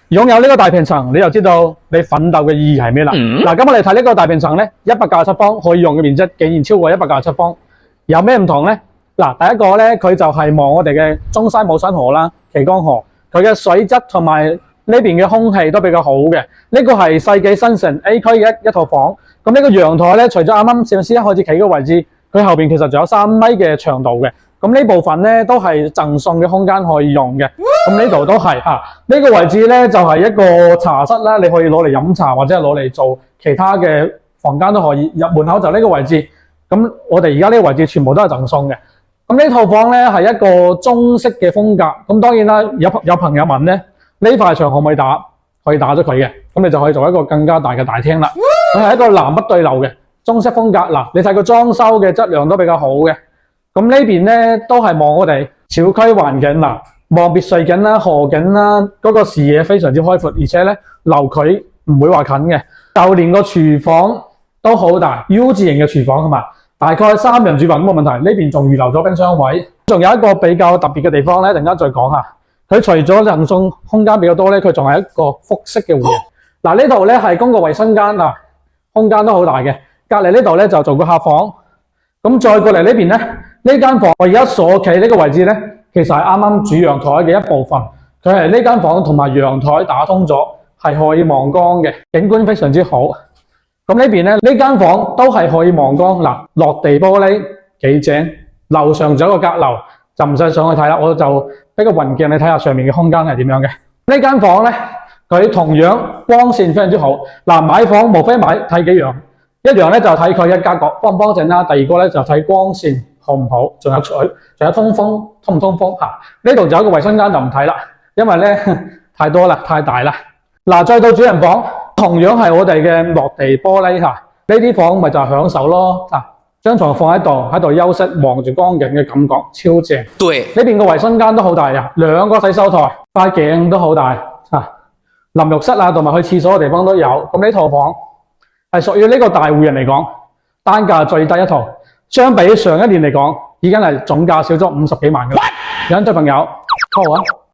擁有呢個大平層，你就知道你奮鬥嘅意義係咩啦。嗱，咁我哋睇呢個大平層咧，197方可以用嘅面積竟然超過197方，有咩唔同咧？嗱，第一個咧，佢就係望我哋嘅中山母親河啦、旗江河，佢嘅水質同埋呢邊嘅空氣都比較好嘅。呢個係世紀新城 A 區嘅一套房。咁呢個陽台咧，除咗啱啱攝影師一開始企嘅位置，佢後邊其實仲有3米嘅長度嘅。咁呢部分咧都係贈送嘅空間可以用嘅。咁呢度都係嚇，呢個位置咧就係一個茶室啦，你可以攞嚟飲茶或者係攞嚟做其他嘅房間都可以。入門口就呢個位置。咁我哋而家呢個位置全部都係贈送嘅。咁呢套房咧係一個中式嘅風格。咁當然啦，有朋友問咧，呢塊牆可唔可以打？可以打咗佢嘅。咁你就可以做一個更加大嘅大廳啦。佢係一個南北對流嘅中式風格。嗱，你睇個裝修嘅質量都比較好嘅。咁呢邊咧都係望我哋小區環境嗱，望別墅景啦、河景啦，嗰個視野非常之開闊，而且咧樓距唔會話近嘅。就連個廚房都好大 ，U 字型嘅廚房啊嘛，大概3人住飯都冇問題。呢邊仲預留咗冰箱位，仲有一個比較特別嘅地方咧，陣間再講下。佢除咗贈送空間比較多咧，佢仲係一個複式嘅戶型。嗱，呢度咧係公共衛生間嗱，空間都好大嘅。隔離呢度咧就做個客房。咁再過嚟呢邊咧，呢間房我而家所企呢個位置咧，其實係啱啱主陽台嘅一部分。佢係呢間房同埋陽台打通咗，係可以望光嘅，景觀非常之好。咁呢邊咧，呢間房都係可以望光嗱，落地玻璃幾正。樓上仲有一個閣樓，就唔使上去睇啦，我就俾個雲鏡你睇下上面嘅空間係點樣嘅。呢間房咧，佢同樣光線非常之好。嗱，買房無非睇幾樣。一樣咧就睇佢嘅格局方唔方正啦，第二個咧就睇光線好唔好，仲有通風通唔通風嚇。呢度就有一個衛生間就唔睇啦，因為咧太多啦，太大啦。嗱，再到主人房，同樣係我哋嘅落地玻璃嚇，呢啲房咪就係享受咯。嗱，張床放喺度休息，望住光景嘅感覺超正。對，呢邊個衛生間都好大啊，2個洗手台，塊鏡都好大嚇，淋浴室啊同埋去廁所嘅地方都有。咁呢套房係屬於呢個大戶人嚟講，單價最低一套，相比上一年嚟講，已經係總價少咗50幾萬㗎啦。有興趣朋友 call 我啊！